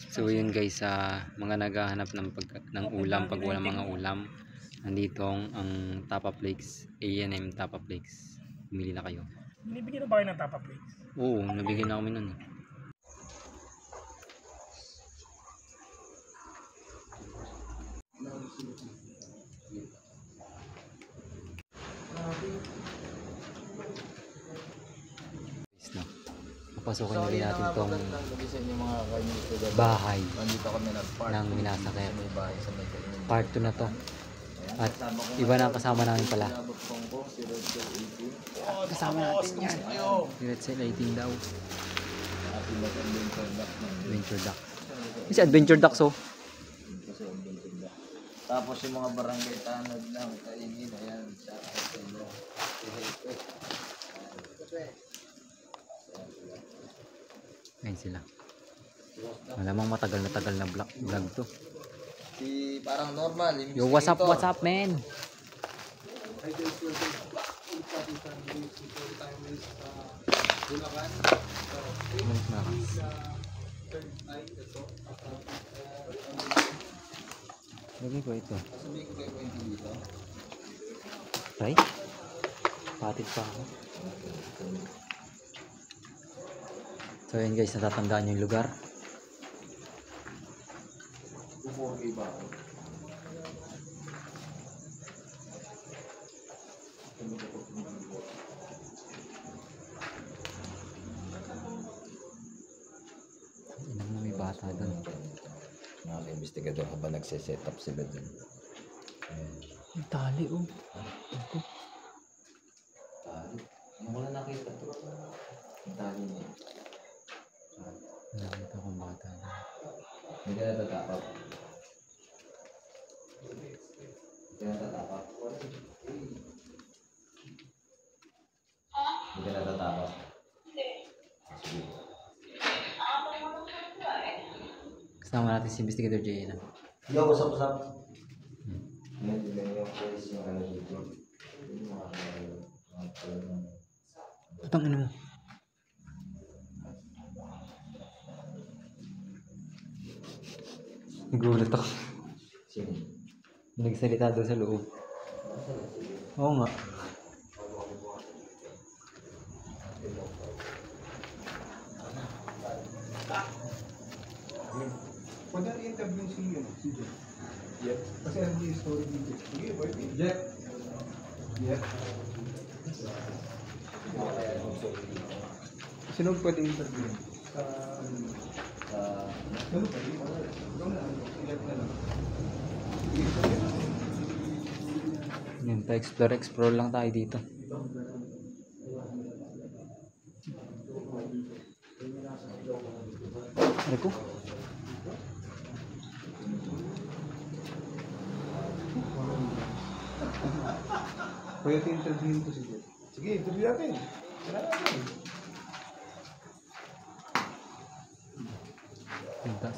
So yun guys, sa mga naghahanap ng ulam pag wala mga ulam, nandito ang Tapa Flakes, A&M Tapa Flakes. Pumili na kayo. Binibigyan na ba kayo ng Tapa Flakes? Oo, nabigyan na kami nun eh. Papasokin na rin natin tong bahay ng Minasakit. Part 2 na to. At iba na ang kasama namin pala. Kasama natin yan. Direct 18 daw. Adventure Duck. Kasi Adventure Duck so. Tapos yung mga barangay tanod lang, kaingin, ayan, sa atin. Ayan sila. Malamang matagal na vlog to. Si parang normal. Yo, what's up, man? Lagi ko ito. Ay? Patid pa ako. So yun guys, natatandaan nyo yung lugar. Inang mo may bata doon. Mga investigador habang nagsiset up sila dun. May tali oh. Tali? Ano ko na nakita to? Tali niya. Nakita kong bata doon. Hindi ka natatakap. Hindi ka natatakap. Hindi ka natatakap. Sige. Kasama natin si Investigator J. Yo, what's up? Hindi na yung place yung ano dito. Patang ina mo. Nagulat ako. Sino? Nagsalita doon sa loob. Oo nga. Pwede na i-interview si Jeff. Jeff? Kasi ano yung story ni Jeff? Sige, pwede. Jeff? Jeff? Sino pwede i-interview? Ano pa rin? Ikaw na ano? Jeff na lang. Yan, pa-explore lang tayo dito. Ano po? Pwede i-interview ko si Jeff. Sige, interview natin. Wala natin.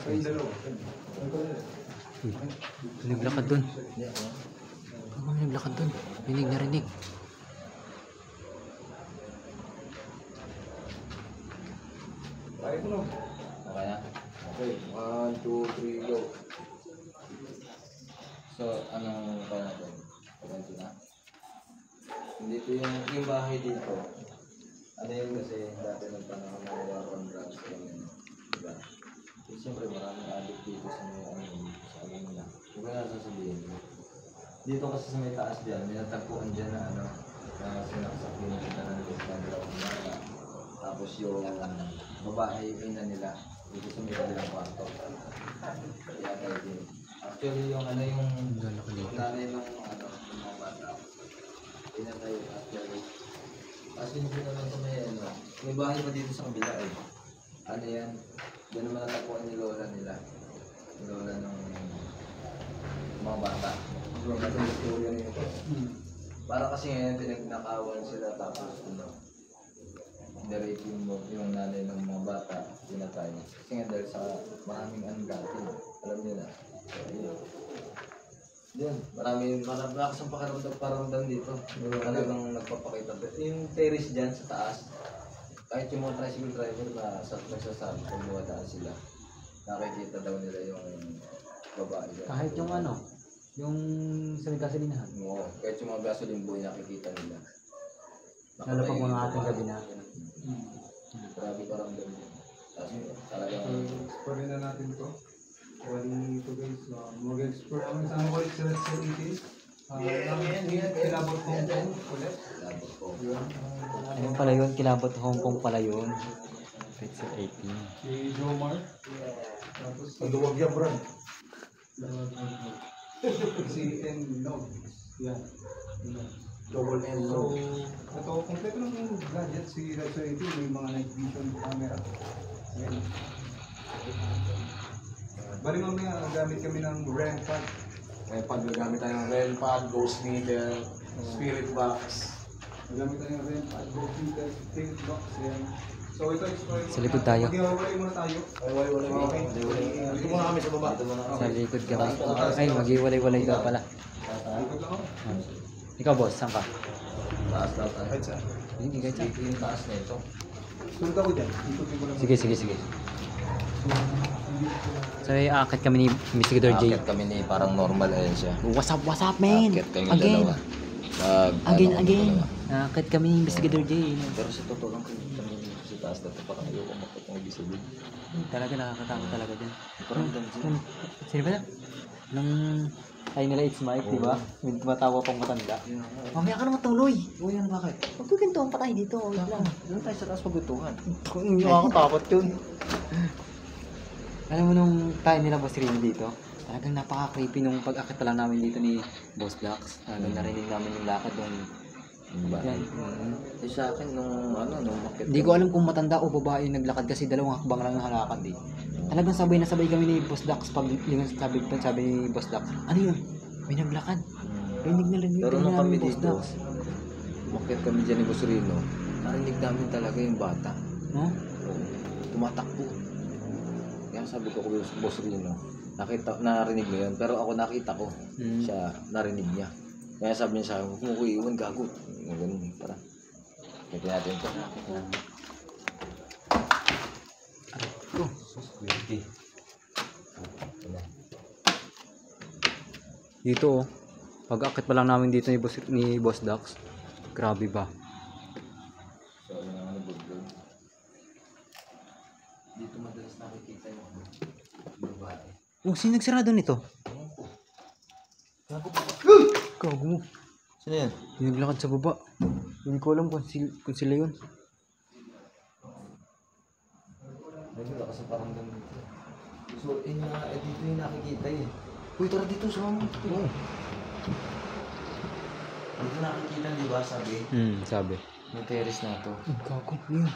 Ay, dalawa. Uy, naglakad dun. Ano naglakad dun? Narinig. Tayo ko no. Okay na? Okay, 1, 2, 3, go. So, anong pa natin? Pagkanto na? Dito yung bahay dito. Ano yun kasi dati ng panahon na war on drugs kami. Diba? Kasi siyempre maraming addict dito sa may sa amin nila. Huwag ko na sasabihin. Dito kasi sa may taas dyan, may natagpuan dyan na na sinaksak din kita ng dalawang bata. Tapos yung babae yung ina nila dito sa may kabilang kwarto. Kaya tayo din. Actually yung yung nanay ng ng mga bata. Pinatay actually. Kasi hindi naman sa may bahay pa dito sa kabila eh. Ano yan? Diyan naman natagpuan ni lola nila. Lola ng mga bata. Para kasi ngayon pinagnakawan sila tapos nirape yung nanay ng mga bata, pinatay. Kasi nga dahil sa maraming dati, alam niyo na. Yun, maraming malakas ang pakiramdam dito. Talagang nagpapakita. Yung terrace dyan sa taas, kahit yung mga tricycle driver na nagsasabi kung dumadaan sila, nakikita daw nila yung babae. Kahit yung ano, yung sa gasolinahan. Oo, kahit yung mga gasoline boy nakikita nila. Lalo pag mga ating gabi na. Grabe parang doon. Talagang Explore na natin to. Wali ito guys. Mag-explore namin sa mga ulit sila sa details. Kilabot Hong Kong ulit. labot ko. Ayun pala yun, kilabot Hong Kong pala yun. Pizza 18. Si Jomar. Tapos si... Maluwag yan, Brad. Si Enlog. Yan. Double N So, low. ito, kompleto ng gadget si Rexo 18. May mga night vision camera. Ayan. Bali mamaya gamit kami ng REM pad. Eh, pag gagamit tayo ng rail pad, ghost meter, spirit box. Gamit tayo ng REM pad, go meter, think box. Ayan. So ito, explore. Sa likod tayo. Mag-iwalay muna tayo. Ay, wala. Okay. Dito muna kami sa baba. Dito mo na Sa likod ka. Ay, mag-iwalay-walay ka pala. Likod lang ako. Ikaw boss, saan ka? taas daw tayo. Kahit saan. Hindi, kahit saan. Dito yung taas na ito. Sunod ako dyan. Ikutin ko lang. Sige. So, akit kami ni Investigator J. Akit kami ni parang normal ayan siya. What's up, man? Akit kami Again. dalawa. Again. Dalawa. Akit kami ni Investigator J. Pero sa totoo lang kami sa taas na ito parang ayoko makit ng ibig sabihin. Talaga nakakatakot talaga dyan. Parang dyan. Sino ba na? Nung ay nila It's Mike, di ba? May tumatawa pang matanda. Mamaya ka naman tuloy. O yan, bakit? Magkukintuhan pa tayo dito. Wait lang. Doon tayo sa taas pagbutuhan. Nakakatakot yun. Alam mo nung tayo nila Boss Rino dito, talagang napaka-creepy nung pag-akit pa lang namin dito ni Boss Blacks. Talagang narinig namin yung lakad nung yan. Eh sa akin nung makit. Hindi ko alam kung matanda o babae yung naglakad kasi dalawang hakbang lang ang halakad eh. Talagang sabay na sabay kami ni Boss Dax pag yung sabi ni Boss Dax, ano yun? May naglakad. Rinig na rinig Pero nung namin kami ni Boss dito, Dax. makit kami dyan ni Boss Rino, narinig namin talaga yung bata. No? Oo. Tumatakbo. Kaya sabi ko kay Boss Rino, narinig mo yun, pero ako nakita ko, siya narinig niya. Kaya sabi niya sa akin, huwag mo ko iwan, gago. Ganun, tara. Kaya natin ito. Dito oh. Pag-akit pa lang namin dito ni Boss Dax. Grabe ba? So, ano naman ang bulbul. Dito madalas nakikita yung babae. Oh, sino nagsarado nito? Gago mo. Sino yan? Yung naglakad sa baba. Hindi ko alam kung sila yun. Nagkita kasi parang ganun dito. So, dito yung nakikita eh. Uy, tara dito, sumama dito. Oh. Dito nakikita, di ba, sabi? Sabi. Yung terrace na to. Gago. Yun.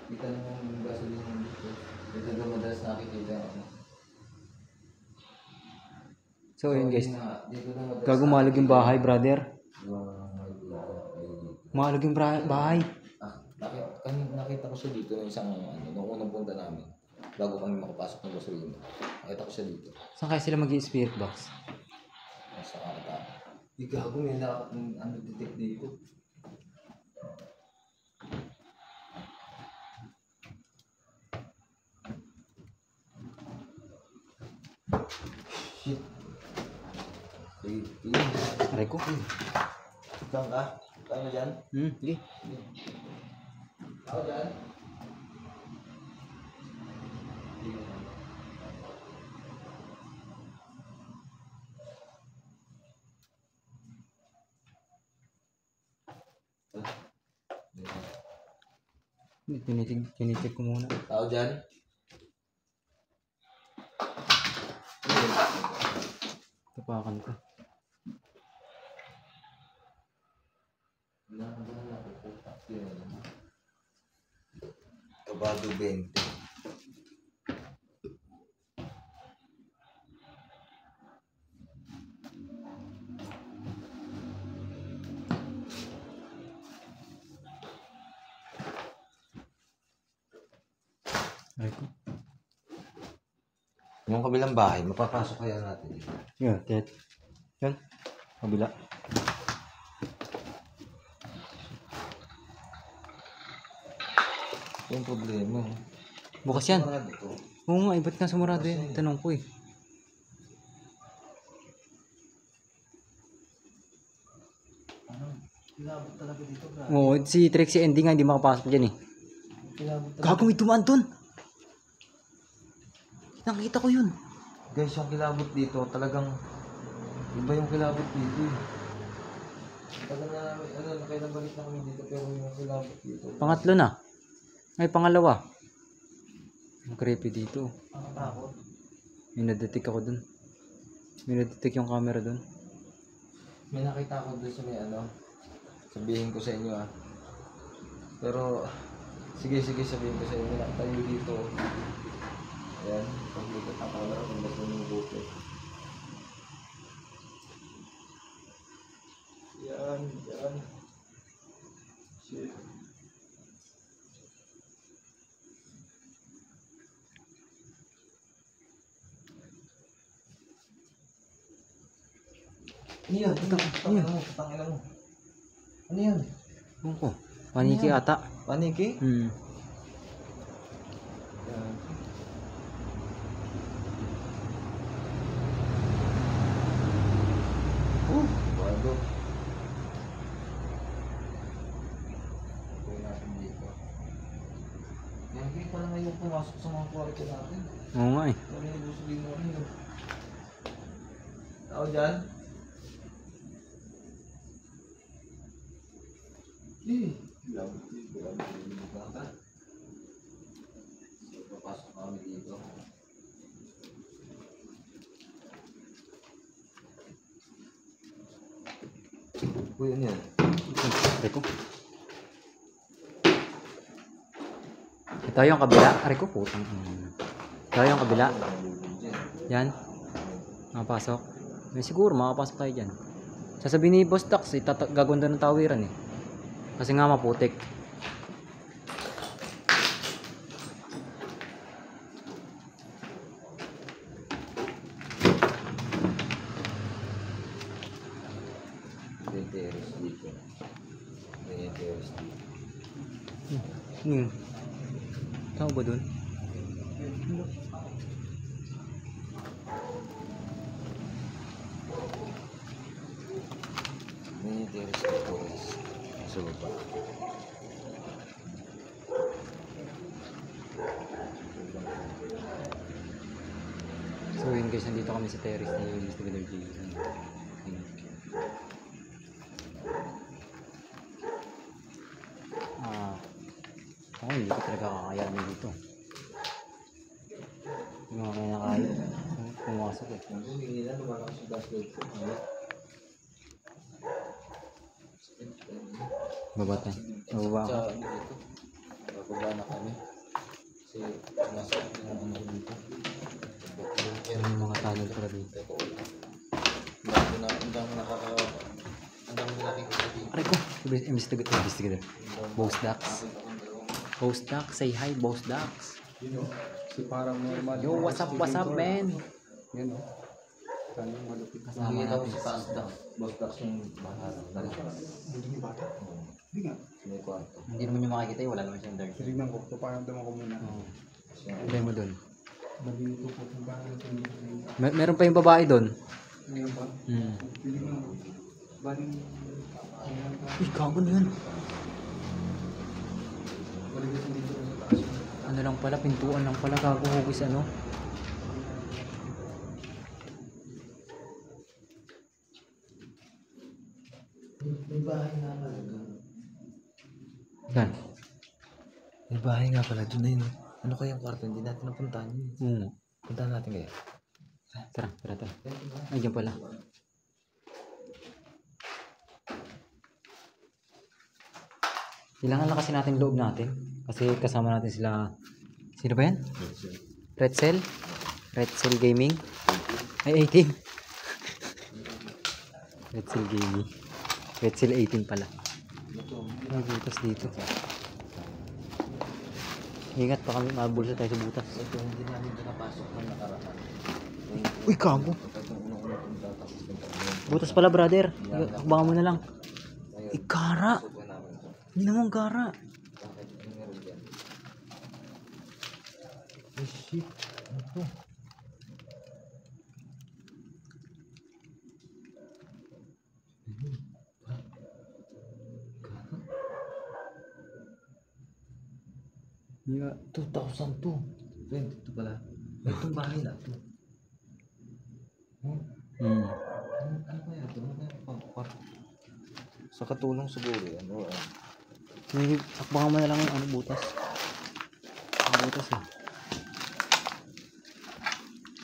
Kita na yung gasoline dito. Dito na madalas nakikita ako. So, yun guys. Dito na madalas Gago malag yung bahay, brother. nakikita. Malag yung bahay. Nakita ko siya dito ng isang nung unang punta namin. Bago kami makapasok ng Boss Rino. Nakita ko siya dito. Saan kaya sila mag-i-spirit box? Sa kakata. Di gago may detect dito. Shit. Aray ko. Saan ka? Saan mo dyan? Sige. Ako dyan? Tinitig ko muna. Tao dyan? Tapakan ko. Kabado 20. Aray ko. Yung kabilang bahay, mapapasok kaya natin. Yan, tet. Yan. Kabila. yung problema. Bukas yan. Sarado to. Oo nga, ba't nga sumurado yan? Tanong ko eh. Kilabot talaga dito, bro. Oo, si Trixie Andy nga hindi makapasok dyan eh. Kilabot talaga. Gago, may dumaan dun. Nakita ko yun. Guys, yung kilabot dito, talagang iba yung kilabot dito eh. Tagal na namin, nakailang na kami dito, pero yung kilabot dito. Pangatlo na. Ay, pangalawa. Ang creepy dito. Nakatakot. May nadetect ako dun. May nadetect yung camera dun. May nakita ko doon sa may sabihin ko sa inyo Pero, sige sabihin ko sa inyo, tayo dito. Ayan, pag dito tapawala, kung ba't yung buke. Yan. Shit. Ano yan? Tangina mo. Ano yan? Ewan ko. Paniki ata. Paniki? Hmm. Yan. Bago. Gawin natin dito. Yan, kaya pala ngayon pumasok sa mga kwarto natin. Oo nga eh. Ano yung busugin mo rin yun? Tao dyan? Grabe yung bata. So, papasok na kami dito. Uy, ano yan? Aray ko. Ito yung kabila. Aray ko, putang. Ito yung kabila. Yan. Makapasok. May siguro, makapasok tayo dyan. Sasabihin ni Boss Dax, gagawin ng tawiran eh. Kasi nga maputik. May terrace dito. May terrace dito. Tao ba dun? May terrace dito guys. Sa baba. So yun guys, nandito kami sa terrace ni Mr. Miller J. Ako hindi ko talaga kakayanin dito. Yung mga kaya nakaya, pumasok eh. Hindi nila lumalakas yung gas light ko. Baba tayo. Bababa ako. Sa dito. Bababa na kami. Kasi nasa dito. Yung mga tunnel pala dito. Ang dami nakikita dito. Aray ko! Investigator. Boss Dax. Boss Dax, say hi, Boss Dax. Si parang normal. Yo, what's up, man? Yan o. Sana malupit. Nakikita ko si Boss Dax yung bahala. Hindi yung bata? Hindi nga. May kwarto. Hindi naman yung makikita eh, wala naman siyang dark. Tignan ko. Paparamdaman ko muna. Ilay mo dun. Malito po kung bakit ito yung Meron pa yung babae dun. ngayon ba? Pili mo. Baling... Uy, gago na yun. Baligas mo dito sa taas. Ano lang pala, pintuan lang pala, gago hugis ano. May bahay nga pala doon. Yan. May bahay nga pala doon na yun. Ano kaya yung kwarto? Hindi natin napuntahan yun. Oo. Puntahan natin kaya. Tara. Ay, dyan pala. Kailangan lang kasi natin loob natin. Kasi kasama natin sila. Sino ba yan? Pretzel? Pretzel Gaming? Ay, 18. Pretzel Gaming. Pretzel 18 pala. May butas dito. Ingat pa kami, mabulsa tayo sa butas. Ito hindi namin pinapasok ng nakaraan. Uy, kago. Ito yung unang-unang punta tapos punta namin. Butas pala, brother. Abangan mo na lang. Ngayon, Ikara. susukan namin ito. Hindi naman gara. Bakit? Ano meron dyan? Shit. Ano to? Yeah. 2002. Friend, ito pala. Itong bahay na ito. Hmm. Ano kaya ito? Ano kaya sa katulong siguro yan. Oo. Akbangan mo na lang yung ano, butas. Ang butas eh.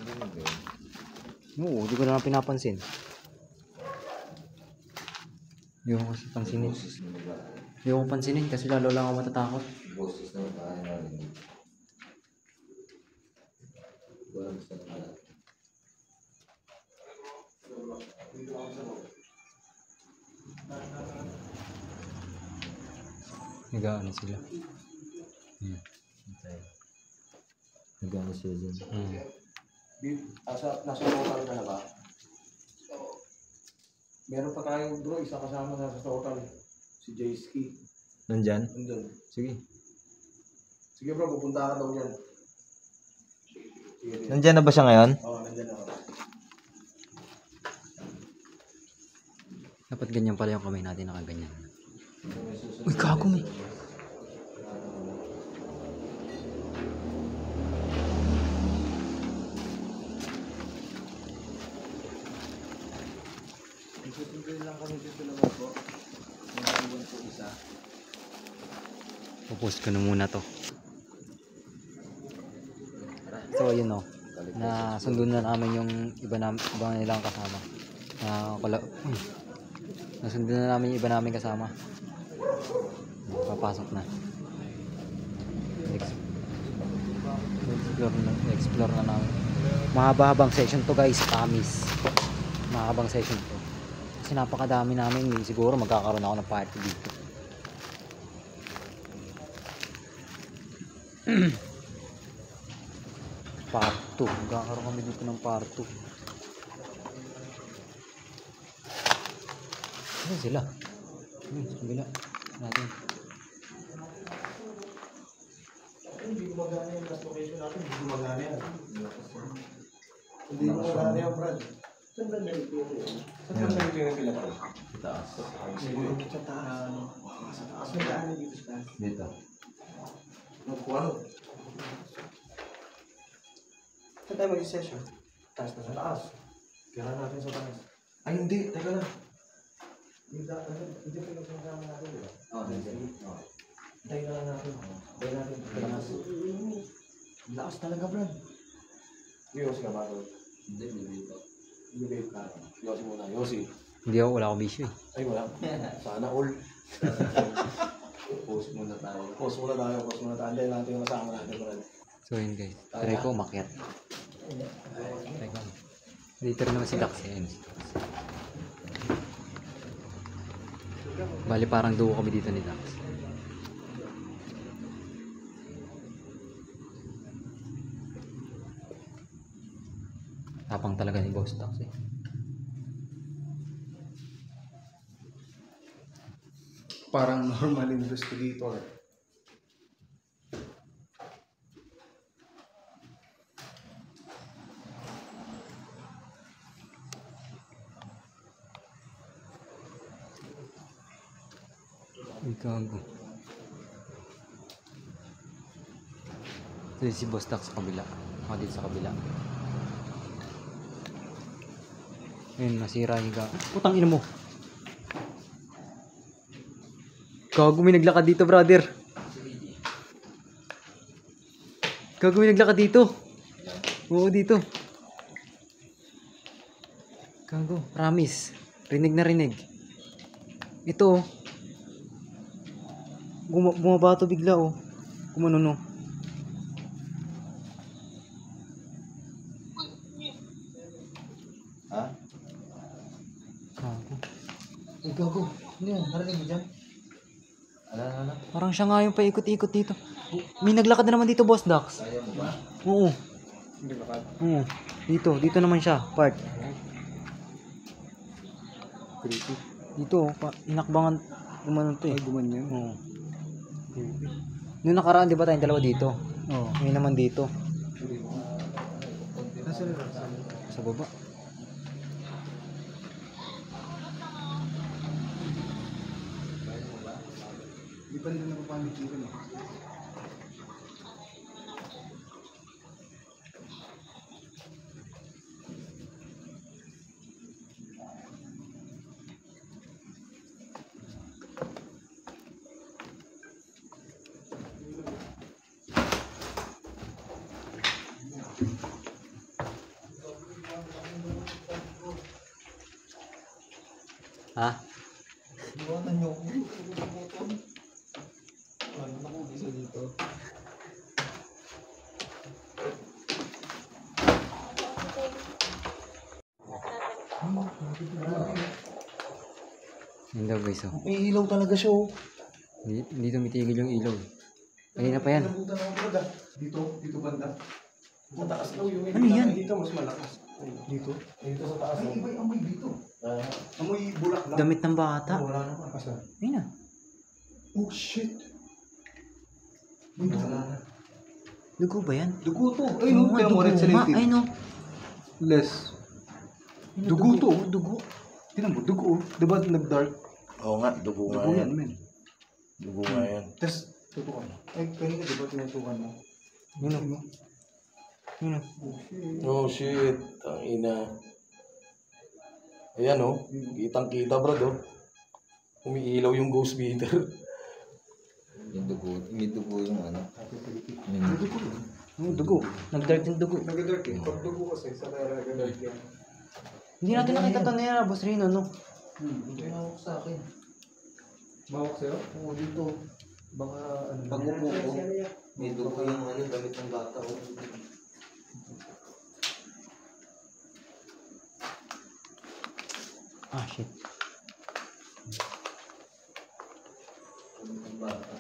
Ano na ba yun? Oo, di ko na lang pinapansin. Hindi ko kasi pansinin. Boses na bahay. Hindi ko pansinin kasi lalo lang ako matatakot. Boses na bahay namin. Walang gusto na natin. Nag-ano sila. Nagano siya dyan. Nasa total ka na ba? Meron pa tayo bro, isa kasama sa total. Si Jayski. Nandyan? Nandun. Sige. Sige bro, pupunta ka daw dyan. Sige, Nandyan na ba siya ngayon? Oo, nandyan ako. Dapat ganyan pala yung kamay natin, nakaganyan. Uy, gago may. Nagsusunod lang kami dito naman po. Nagsusunod po isa. Popost ko na muna to. So, ayun o. Na sundo na namin yung iba nilang kasama. Nasundo na namin yung iba namin kasama. Papasok na. Explore na namin. Mahaba-habang session to guys, promise. Mahabang session to. Kasi napakadami namin, siguro magkakaroon ako ng party dito. Part 2. Magkakaroon kami dito ng part 2. Ano sila? Kabila. Natin. Hindi gumagana yung last location natin, hindi gumagana yan. Hindi gumagana yan, Brad. Saan ba nalipin yun? Saan ba nalipin yung pila ko? Sa taas. Sa taas. Sa taas. May daan dito sa taas. Dito. Ano? Saan tayo mag-session? Taas na sa taas. Kira natin sa taas. Ay, hindi. Teka lang. Hindi pinagsasabi natin, di ba? Oo, nandyan. Tayo na lang natin. Tayo natin. Lakas talaga, Brad. Yossi ka ba? Hindi, dito. Ibigay ka. Yossi muna. Yossi. Hindi ako, wala akong bisyo eh. Ay, wala. Sana all. Post muna tayo. Post muna tayo. Andayin natin yung kasama natin, Brad. So yun guys. Try ko umakyat. Try ko. Dito rin naman si Dax. Ayan. Bali parang duo kami dito ni Dax. Tapang talaga ni Boss Dax eh. Parang normal investigator. Uy, gago. So, si Boss Dax sa kabila. Ako dito sa kabila. Ayun, nasira yung gago. Putang ina mo. Gago, may naglakad dito, brother. Gago, may naglakad dito. Oo, dito. Gago, promise. Rinig na rinig. Ito, oh. Bumaba to bigla, oh. Kumanuno. Ha? Gago. Ay, gago. Ano yan? Narinig mo dyan? Ala. Parang siya nga yung paikot-ikot dito. May naglakad na naman dito, Boss Dax. Kaya mo ba? Oo. Hindi ba ka? Oo. Dito naman siya, part. Creepy. Dito, inakbangan naman to eh. Ay, gumanyan. Oo. Noong nakaraan, di ba tayong dalawa dito? Oo. Ngayon naman dito. Nasa na lang. Sa baba. Di pa nila napapanikiran eh. Ha? Iwanan niyo ako. Ano na kung isa dito? Yun daw guys, oh. May ilaw talaga siya, oh. Hindi tumitigil yung ilaw. Kanina pa yan. Nabutan ako, brad, ah. Dito banda. Sa taas daw yung Ano yan? Dito mas malakas. Dito. Dito sa taas. Ay, iba yung amoy dito. Ah, Amoy bulak lang. Damit ng bata. wala na pa. Asa? Ayun na. Oh shit. May dugo. Dugo ba yan? Dugo to. Ay no, kaya mo red nga. selected. Ay no. Less. Ayun, Dugo to. Dugo. Tinan mo, dugo. Diba nag-dark? Oo nga, dugo nga Dugo yan. yan, men. Dugo nga yan. Tapos, tutukan mo. Ay, kanina diba tinutukan mo? Yun o. Ano? Yun o. Oh shit. Oh shit, ang ina. Ayan oh, kitang-kita brad oh. Umiilaw yung ghost meter. May dugo yung ano. May dugo. Yung dugo. Nag-dark yung dugo. Nag-dark eh. Pag dugo kasi, sa nag-dark yan. Hindi natin nakita ito na Boss Rino, no? Ito yung hawak sa akin. Mawak sa'yo? Oo, dito. Baka ano. Pag upo ko, may dugo yung ano, damit ng bata. Oh. Ah, shit. Damit ng bata.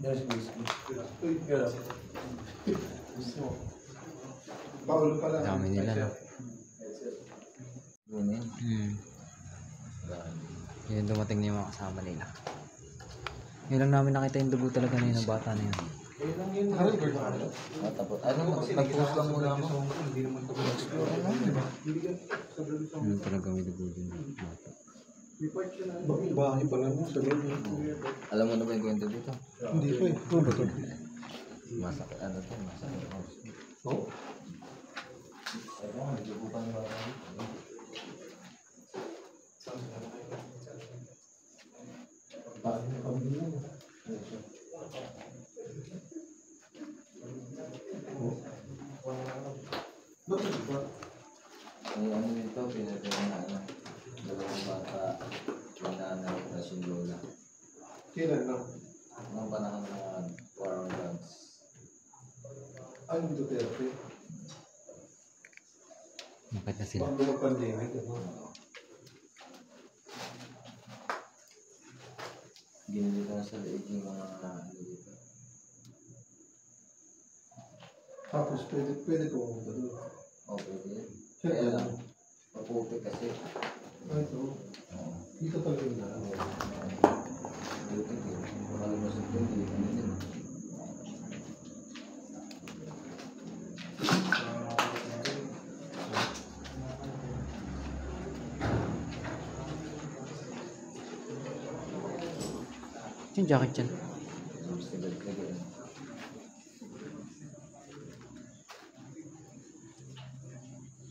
Yes, please. Bawal pala. Dami nila, no? Ganun. Yun, dumating na yung mga kasama nila. Ngayon lang namin nakita yung dugo talaga na yun ng bata na yun. Tapos, ano, nag-post lang muna ako. Hindi naman ito. Yun talaga may dugo din ng bata. Bakit bahay pala mo sa loob? Alam mo na ba yung kwento dito? Hindi pa eh. Ano ba ito? Masakit, ano to, masakit. Oo. Ano, nagdugo pa ng bata. Bakit ba? May ano nito, pinagawin na ano. Dalawang bata, pinanay na si Lola. Kailan lang? Nung panahon ng war on drugs. Ano ito therapy? Bakit na sila? Pag lumag-pandemic. Ginilito na sa leeg yung mga ano dito. Tapos pwede pumunta doon. O, pwede yun. Siyempre. Kaya lang, maputi kasi. Ah, ito. Oo. Dito talaga yung daan. Dito, makalabas ito, hindi ano din. Yung jacket yan. Tapos nilagay yun.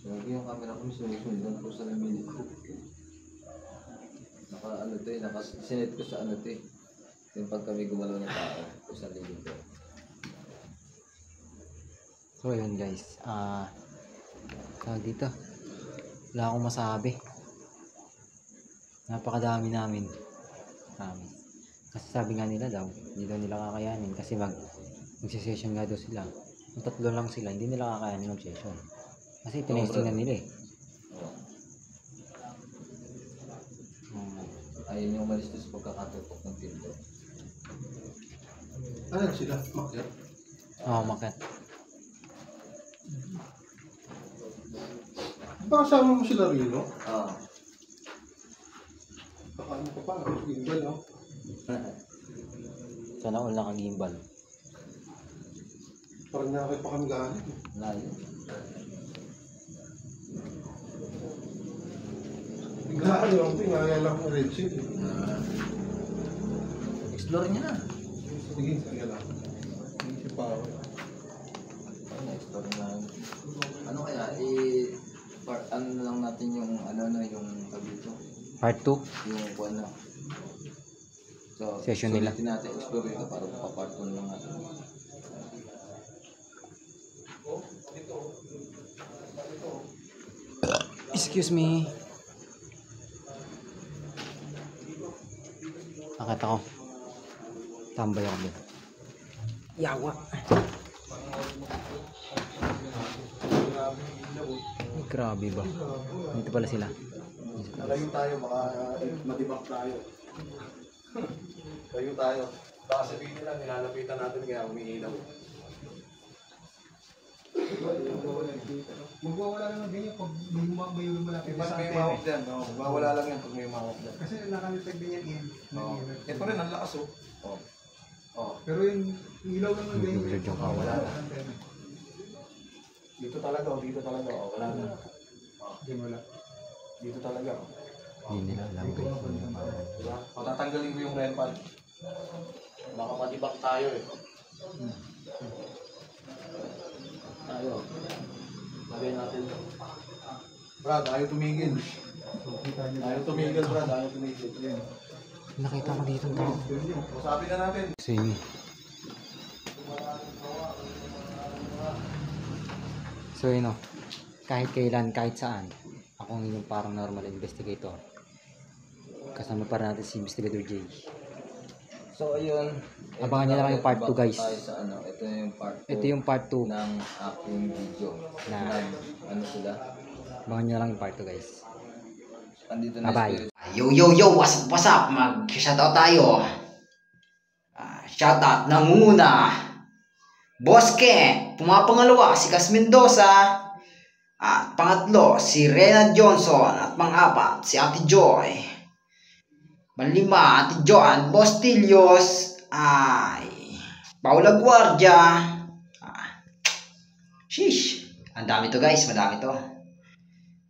So, yung camera ko, sunod ko sa lamili ko. Ano to eh, sinet ko sa ano to eh. Yung pag kami gumalaw ng tao, kung saan lilig ko. So yun guys, tawag dito, wala akong masabi. Napakadami namin. Kasi sabi nga nila daw, hindi daw nila kakayanin kasi mag-session nga daw sila. Kung 3 lang sila, hindi nila kakayanin mag-session. Kasi tinesting na nila eh. Oo. Ayun yung umalis doon sa pagkakatutok ng pinto. Ano sila? Makyat? Oo, makat. Kasama mo sila rino? Oo. Ano ka pa? Gimbal, no? Sana all nakagimbal. Parang nakakit pa kami galit. Layo. Biglaan yung tingaya lang ng red shit. Explore niya na. Sige, sige lang. Sige pa ako. Explore na. Ano kaya, ano lang natin yung, yung dito. Part 2. Yung kung ano. So, Session nila. sulitin natin, explore ito para pa-part 1 lang natin. Excuse me. Akit ako. Tambay ako doon. Yawa. Ay, grabe ba? Dito pala sila. Malayo tayo, baka matibak tayo. Layo tayo. Baka sabihin nila, nilalapitan natin kaya umiilaw. Magwawala lang ng ganyan pag may malapit Mas sa may antena. mawak dyan, no? Mawala lang yan pag may mawak dyan. Kasi nakalipag din yan in. Oo. Ito rin, ang lakas, oh. Oo. Oo. Pero yung ilaw lang ng ganyan. Medyo joke ako. Wala na antena. Dito talaga, oh. Dito talaga, oh. Wala na. Diyan wala. Dito talaga, oh. Hindi nila alam kung Diba? Patatanggalin ko yung renpal. Baka matibak tayo, eh. Tayo. Lagay natin ito. Brad, ayaw tumigil. Kita niyo. Ayaw tumigil, Brad. Ayaw tumigil. Yan. nakita ko dito ang tao. Usapin na natin. Same. So yun o. Kahit kailan, kahit saan. Ako ang inyong parang normal investigator. Kasama pa rin natin si Investigator J. So, ayun. Abangan niyo na lang yung part 2, guys. Tayo sa ano. Ito yung part 2. Ito yung part 2. ng aking video. Na- Ano sila? Abangan niyo na lang yung part 2, guys. Andito na Bye-bye. Spirit. Yo, what's up? Mag-shoutout tayo. Shoutout nanguna. Boss Ken, pumapangalawa si Cas Mendoza. At pangatlo, si Rena Johnson. At pang-apat, si Ate Joy. Panlima, Ate Joan Bostilios. Paula Guardia. Sheesh. Ang dami to guys, madami to.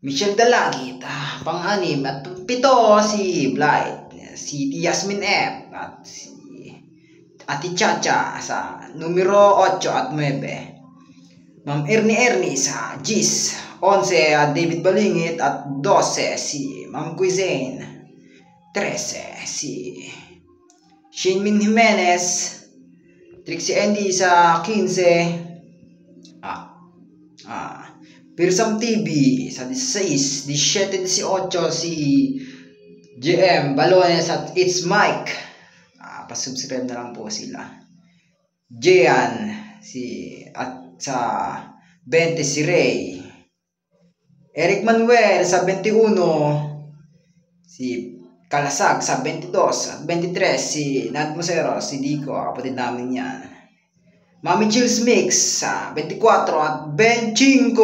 Michelle Dalagit, pang-anim at pito si Blight, si Yasmin F at si Ate Chacha sa numero 8 at 9. Ma'am Ernie sa Gis, 11 David Balingit at 12 si Ma'am Cuisine, 13 si Shinmin Jimenez, Trixie Andy sa 15. Pirsam TV sa 16, 17, 18 si GM Balones at It's Mike. Pasubscribe na lang po sila. Jean at sa 20 si Ray. Eric Manuel sa 21, si Kalasag sa 22 at 23 si Nad Musero, si Dico, kapatid namin yan. Mami Chills Mix sa 24 at 25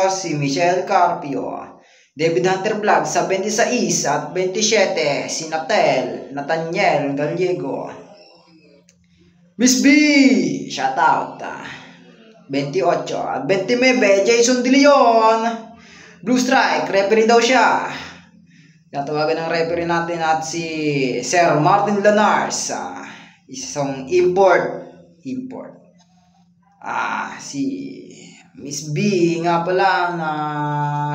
si Michelle Carpio. David Hunter Vlog sa 26 at 27 si Nathaniel Gallego. Miss B, shout out. 28 at 29 Jason De Leon. Blue Strike, referee daw siya. Tatawagan ng referee natin at si Sir Martin Lanars, isang import. Si Miss B nga pala na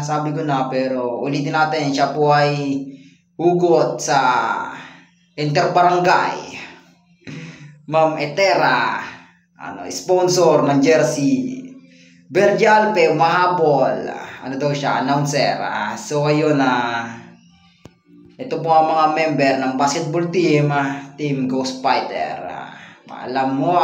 sabi ko na, pero ulitin natin, siya po ay hugot sa Interbarangay. Ma'am Etera, sponsor ng jersey. Berge Alpe, mahabol. Daw siya, announcer. So ayun ito po ang mga member ng basketball team, Team Ghost Fighter. Maalam mo